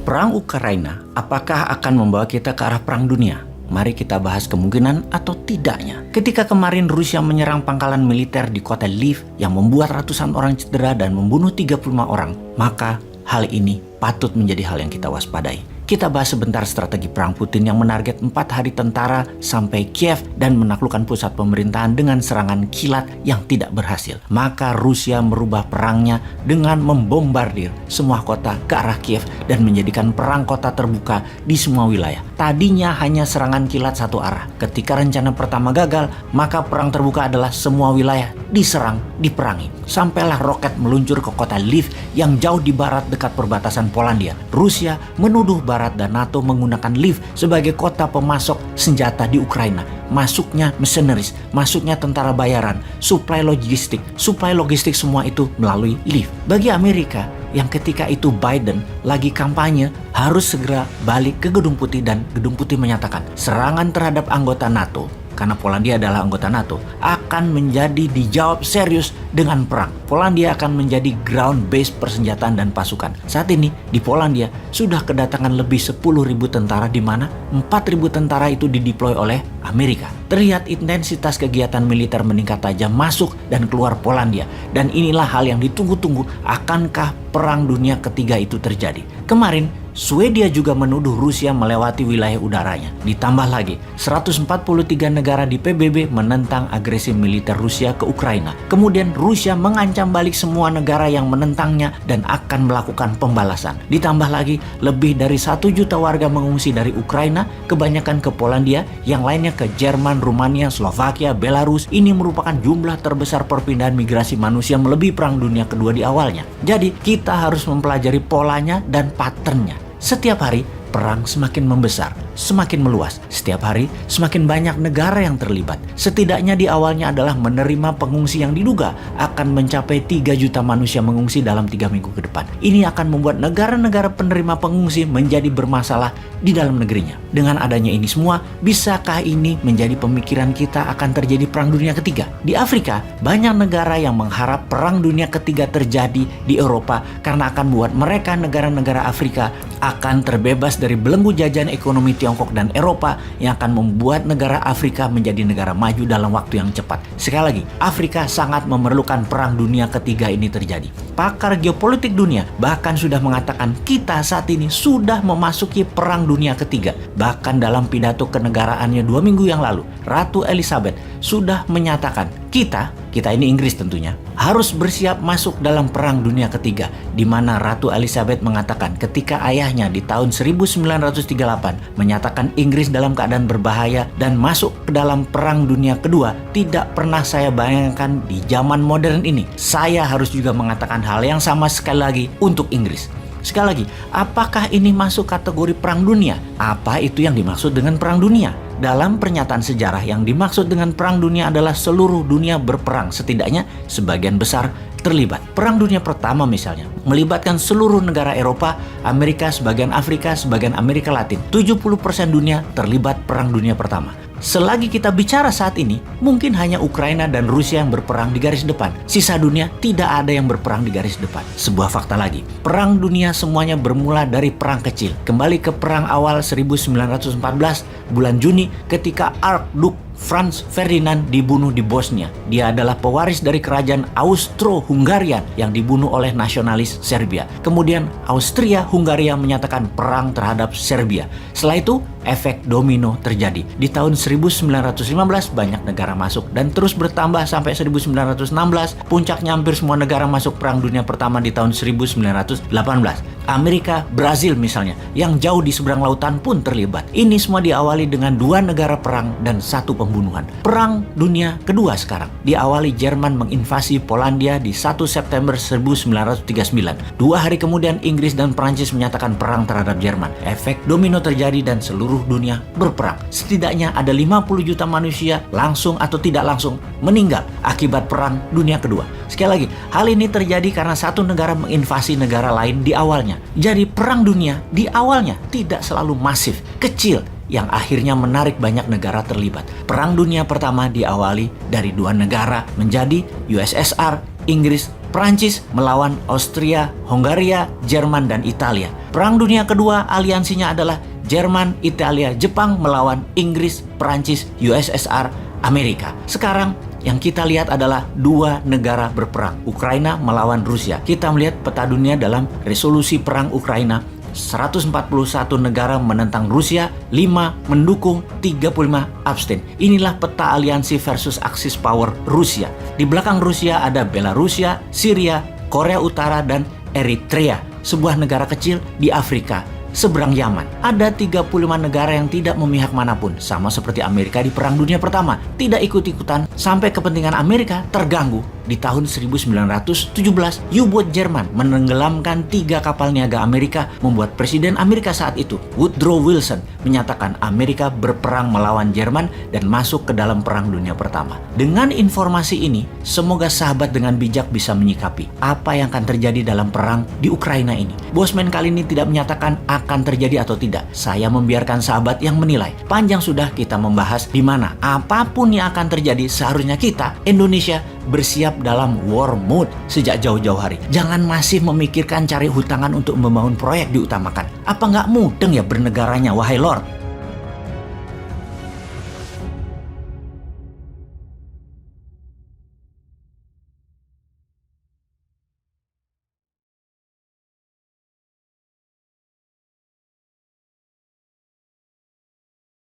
Perang Ukraina apakah akan membawa kita ke arah perang dunia? Mari kita bahas kemungkinan atau tidaknya. Ketika kemarin Rusia menyerang pangkalan militer di kota Lviv yang membuat ratusan orang cedera dan membunuh 35 orang, maka hal ini patut menjadi hal yang kita waspadai. Kita bahas sebentar strategi perang Putin yang menarget 4 hari tentara sampai Kiev dan menaklukkan pusat pemerintahan dengan serangan kilat yang tidak berhasil. Maka Rusia merubah perangnya dengan membombardir semua kota ke arah Kiev dan menjadikan perang kota terbuka di semua wilayah. Tadinya hanya serangan kilat satu arah. Ketika rencana pertama gagal, maka perang terbuka adalah semua wilayah diserang, diperangi. Sampailah roket meluncur ke kota Lviv yang jauh di barat dekat perbatasan Polandia. Rusia menuduh Barat dan NATO menggunakan Lviv sebagai kota pemasok senjata di Ukraina. Masuknya mercenaries, masuknya tentara bayaran, suplai logistik semua itu melalui Lviv. Bagi Amerika yang ketika itu Biden lagi kampanye harus segera balik ke Gedung Putih dan Gedung Putih menyatakan serangan terhadap anggota NATO, karena Polandia adalah anggota NATO, akan menjadi dijawab serius dengan perang. Polandia akan menjadi ground base persenjataan dan pasukan. Saat ini di Polandia sudah kedatangan lebih 10.000 tentara, di mana 4.000 tentara itu dideploy oleh Amerika. Terlihat intensitas kegiatan militer meningkat tajam masuk dan keluar Polandia. Dan inilah hal yang ditunggu-tunggu, akankah perang dunia ketiga itu terjadi? Kemarin Swedia juga menuduh Rusia melewati wilayah udaranya. Ditambah lagi, 143 negara di PBB menentang agresi militer Rusia ke Ukraina. Kemudian Rusia mengancam balik semua negara yang menentangnya dan akan melakukan pembalasan. Ditambah lagi, lebih dari 1 juta warga mengungsi dari Ukraina, kebanyakan ke Polandia, yang lainnya ke Jerman, Rumania, Slovakia, Belarus. Ini merupakan jumlah terbesar perpindahan migrasi manusia melebihi Perang Dunia Kedua di awalnya. Jadi, kita harus mempelajari polanya dan patternnya. Setiap hari, perang semakin membesar, semakin meluas. Setiap hari, semakin banyak negara yang terlibat. Setidaknya di awalnya adalah menerima pengungsi yang diduga akan mencapai 3 juta manusia mengungsi dalam 3 minggu ke depan. Ini akan membuat negara-negara penerima pengungsi menjadi bermasalah di dalam negerinya. Dengan adanya ini semua, bisakah ini menjadi pemikiran kita akan terjadi Perang Dunia Ketiga? Di Afrika, banyak negara yang mengharap Perang Dunia Ketiga terjadi di Eropa karena akan buat mereka, negara-negara Afrika, akan terbebas dari belenggu jajahan ekonomi Tiongkok dan Eropa yang akan membuat negara Afrika menjadi negara maju dalam waktu yang cepat. Sekali lagi, Afrika sangat memerlukan Perang Dunia Ketiga ini terjadi. Pakar geopolitik dunia bahkan sudah mengatakan kita saat ini sudah memasuki Perang Dunia Ketiga. Bahkan dalam pidato kenegaraannya 2 minggu yang lalu, Ratu Elizabeth sudah menyatakan kita ini Inggris tentunya, harus bersiap masuk dalam Perang Dunia Ketiga, di mana Ratu Elizabeth mengatakan ketika ayahnya di tahun 1938 menyatakan Inggris dalam keadaan berbahaya dan masuk ke dalam Perang Dunia Kedua, tidak pernah saya bayangkan di zaman modern ini. Saya harus juga mengatakan hal yang sama sekali lagi untuk Inggris. Sekali lagi, apakah ini masuk kategori perang dunia? Apa itu yang dimaksud dengan perang dunia? Dalam pernyataan sejarah, yang dimaksud dengan perang dunia adalah seluruh dunia berperang, setidaknya sebagian besar terlibat. Perang Dunia Pertama misalnya melibatkan seluruh negara Eropa, Amerika, sebagian Afrika, sebagian Amerika Latin. 70% dunia terlibat Perang Dunia Pertama. Selagi kita bicara saat ini, mungkin hanya Ukraina dan Rusia yang berperang di garis depan. Sisa dunia tidak ada yang berperang di garis depan. Sebuah fakta lagi, perang dunia semuanya bermula dari perang kecil. Kembali ke perang awal 1914, bulan Juni, ketika Archduke Franz Ferdinand dibunuh di Bosnia. Dia adalah pewaris dari kerajaan Austro-Hungaria yang dibunuh oleh nasionalis Serbia. Kemudian Austria-Hungaria menyatakan perang terhadap Serbia. Setelah itu, efek domino terjadi. Di tahun 1915 banyak negara masuk dan terus bertambah sampai 1916. Puncaknya hampir semua negara masuk Perang Dunia Pertama di tahun 1918. Amerika, Brazil misalnya, yang jauh di seberang lautan pun terlibat. Ini semua diawali dengan 2 negara perang dan 1 pembunuhan. Perang Dunia Kedua sekarang diawali Jerman menginvasi Polandia di 1 September 1939. 2 hari kemudian Inggris dan Prancis menyatakan perang terhadap Jerman. Efek domino terjadi dan seluruh dunia berperang. Setidaknya ada 50 juta manusia langsung atau tidak langsung meninggal akibat Perang Dunia Kedua. Sekali lagi, hal ini terjadi karena 1 negara menginvasi negara lain di awalnya. Jadi perang dunia di awalnya tidak selalu masif, kecil, yang akhirnya menarik banyak negara terlibat. Perang Dunia Pertama diawali dari 2 negara menjadi USSR, Inggris, Prancis melawan Austria, Hongaria, Jerman, dan Italia. Perang Dunia Kedua aliansinya adalah Jerman, Italia, Jepang melawan Inggris, Prancis, USSR, Amerika. Sekarang yang kita lihat adalah dua negara berperang, Ukraina melawan Rusia. Kita melihat peta dunia dalam resolusi perang Ukraina, 141 negara menentang Rusia, 5 mendukung, 35 abstain. Inilah peta aliansi versus Axis power Rusia. Di belakang Rusia ada Belarusia, Syria, Korea Utara, dan Eritrea, sebuah negara kecil di Afrika, seberang Yaman. Ada 35 negara yang tidak memihak manapun, sama seperti Amerika di Perang Dunia Pertama. Tidak ikut-ikutan sampai kepentingan Amerika terganggu. Di tahun 1917, U-boat Jerman menenggelamkan 3 kapal niaga Amerika, membuat Presiden Amerika saat itu, Woodrow Wilson, menyatakan Amerika berperang melawan Jerman dan masuk ke dalam Perang Dunia Pertama. Dengan informasi ini, semoga sahabat dengan bijak bisa menyikapi apa yang akan terjadi dalam perang di Ukraina ini. Bosman kali ini tidak menyatakan akan terjadi atau tidak. Saya membiarkan sahabat yang menilai. Panjang sudah kita membahas di mana apapun yang akan terjadi, seharusnya kita, Indonesia, bersiap dalam war mode sejak jauh-jauh hari. Jangan masih memikirkan cari hutangan untuk membangun proyek diutamakan. Apa nggak mudeng ya bernegaranya, wahai Lord?